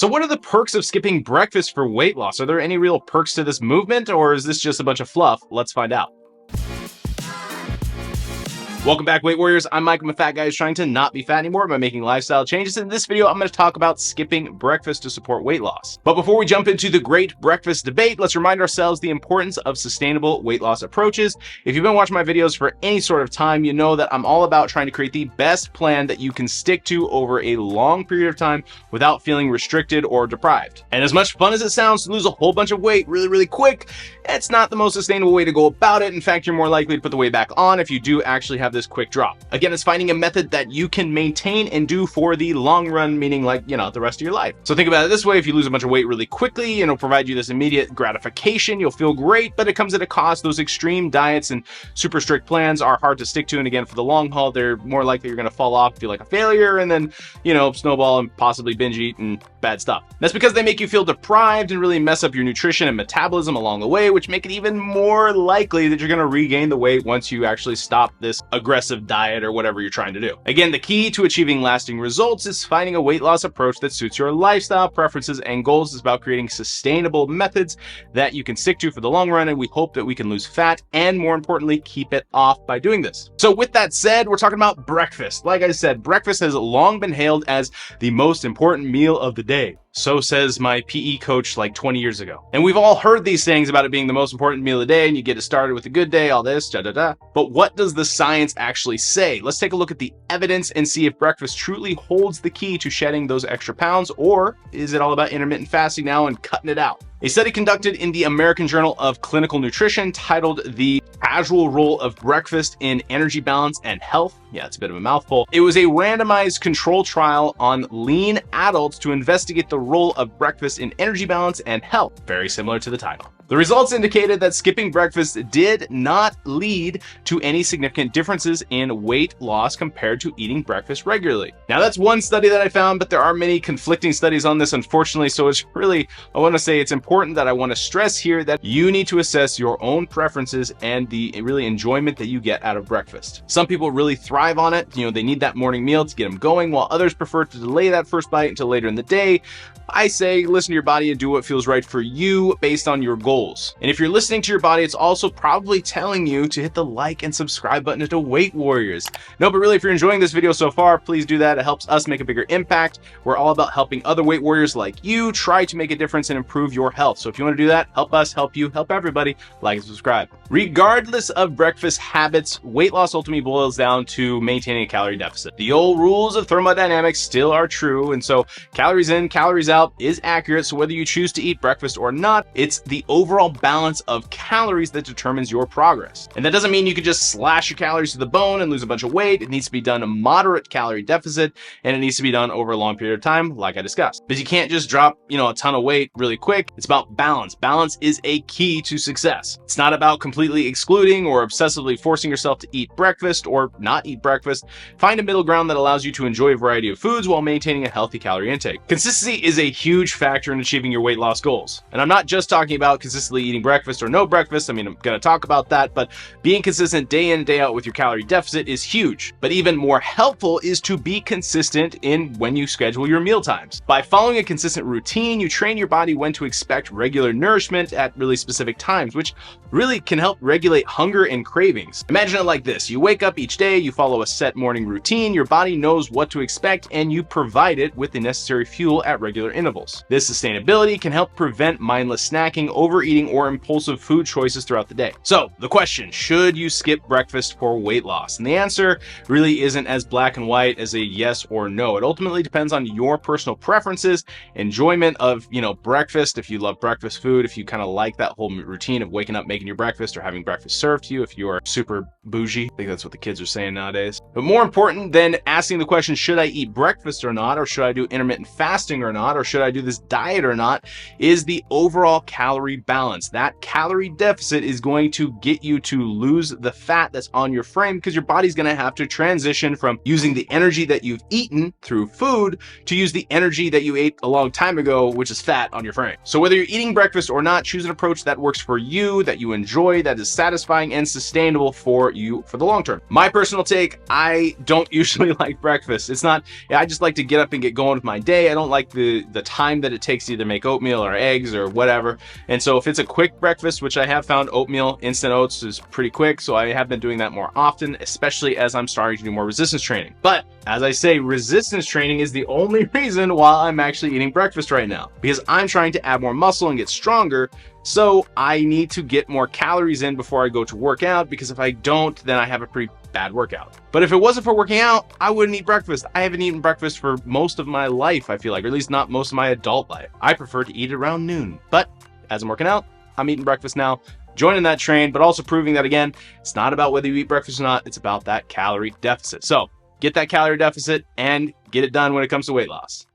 So what are the perks of skipping breakfast for weight loss? Are there any real perks to this movement, or is this just a bunch of fluff? Let's find out. Welcome back, Weight Warriors. I'm Mike. I'm a fat guy who's trying to not be fat anymore by making lifestyle changes. In this video, I'm going to talk about skipping breakfast to support weight loss. But before we jump into the great breakfast debate, let's remind ourselves the importance of sustainable weight loss approaches. If you've been watching my videos for any sort of time, you know that I'm all about trying to create the best plan that you can stick to over a long period of time without feeling restricted or deprived. And as much fun as it sounds to lose a whole bunch of weight really quick, it's not the most sustainable way to go about it. In fact, you're more likely to put the weight back on if you do actually have this quick drop. Again, it's finding a method that you can maintain and do for the long run, meaning like, the rest of your life. So think about it this way. If you lose a bunch of weight really quickly, it'll provide you this immediate gratification. You'll feel great, but it comes at a cost. Those extreme diets and super strict plans are hard to stick to. And again, for the long haul, they're more likely you're going to fall off, feel like a failure, and then, snowball and possibly binge eat and bad stuff. That's because they make you feel deprived and really mess up your nutrition and metabolism along the way, which make it even more likely that you're going to regain the weight once you actually stop this aggressive diet or whatever you're trying to do. Again, the key to achieving lasting results is finding a weight loss approach that suits your lifestyle, preferences, and goals. It's about creating sustainable methods that you can stick to for the long run, and we hope that we can lose fat and, more importantly, keep it off by doing this. So with that said, we're talking about breakfast. Like I said, breakfast has long been hailed as the most important meal of the day. So says my PE coach like 20 years ago. And we've all heard these things about it being the most important meal of the day, and you get it started with a good day, all this, da-da-da. But what does the science actually say? Let's take a look at the evidence and see if breakfast truly holds the key to shedding those extra pounds, or is it all about intermittent fasting now and cutting it out? A study conducted in the American Journal of Clinical Nutrition titled The Casual Role of Breakfast in Energy Balance and Health. Yeah, it's a bit of a mouthful. It was a randomized control trial on lean adults to investigate the role of breakfast in energy balance and health. Very similar to the title. The results indicated that skipping breakfast did not lead to any significant differences in weight loss compared to eating breakfast regularly. Now, that's one study that I found, but there are many conflicting studies on this, unfortunately. So it's really, I want to say it's important that I want to stress here that you need to assess your own preferences and the really enjoyment that you get out of breakfast. Some people really thrive on it. They need that morning meal to get them going, while others prefer to delay that first bite until later in the day. I say listen to your body and do what feels right for you based on your goals. And if you're listening to your body, it's also probably telling you to hit the like and subscribe button to Weight Warriors. No, but really, if you're enjoying this video so far, please do that. It helps us make a bigger impact. We're all about helping other weight warriors like you try to make a difference and improve your health. So if you want to do that, help us, help you, help everybody, like and subscribe. Regardless of breakfast habits, weight loss ultimately boils down to maintaining a calorie deficit. The old rules of thermodynamics still are true, and so calories in, calories out is accurate. So whether you choose to eat breakfast or not, it's the overall balance of calories that determines your progress. And that doesn't mean you can just slash your calories to the bone and lose a bunch of weight. It needs to be done a moderate calorie deficit, and it needs to be done over a long period of time, like I discussed. Because you can't just drop, a ton of weight really quick. It's about balance. Balance is a key to success. It's not about completely excluding or obsessively forcing yourself to eat breakfast or not eat breakfast. Find a middle ground that allows you to enjoy a variety of foods while maintaining a healthy calorie intake. Consistency is a huge factor in achieving your weight loss goals. And I'm not just talking about consistently eating breakfast or no breakfast. I'm going to talk about that, but being consistent day in, day out with your calorie deficit is huge. But even more helpful is to be consistent in when you schedule your meal times. By following a consistent routine, you train your body when to expect regular nourishment at really specific times, which really can help regulate hunger and cravings. Imagine it like this. You wake up each day, you follow a set morning routine, your body knows what to expect, and you provide it with the necessary fuel at regular intervals. This sustainability can help prevent mindless snacking, overeating, or impulsive food choices throughout the day. So the question, should you skip breakfast for weight loss? And the answer really isn't as black and white as a yes or no. It ultimately depends on your personal preferences, enjoyment of, breakfast, if you love breakfast food, if you kind of like that whole routine of waking up, making your breakfast, or having breakfast served to you, if you are super bougie. I think that's what the kids are saying nowadays. But more important than asking the question, should I eat breakfast or not, or should I do intermittent fasting or not, or should I do this diet or not, is the overall calorie balance. That calorie deficit is going to get you to lose the fat that's on your frame, because your body's going to have to transition from using the energy that you've eaten through food to use the energy that you ate a long time ago, which is fat on your frame. So whether you're eating breakfast or not, choose an approach that works for you, that you enjoy, that is satisfying and sustainable for you for the long term. My personal take, I don't usually like breakfast. It's not, I just like to get up and get going with my day. I don't like the time that it takes to either make oatmeal or eggs or whatever. And so if it's a quick breakfast, which I have found oatmeal, instant oats is pretty quick, so I have been doing that more often, especially as I'm starting to do more resistance training. But as I say, resistance training is the only reason why I'm actually eating breakfast right now, because I'm trying to add more muscle and get stronger. So I need to get more calories in before I go to work out, because if I don't, then I have a pretty bad workout. But if it wasn't for working out, I wouldn't eat breakfast. I haven't eaten breakfast for most of my life, I feel like, or at least not most of my adult life. I prefer to eat it around noon. But as I'm working out, I'm eating breakfast now, joining that train, but also proving that, again, it's not about whether you eat breakfast or not, it's about that calorie deficit. So get that calorie deficit and get it done when it comes to weight loss.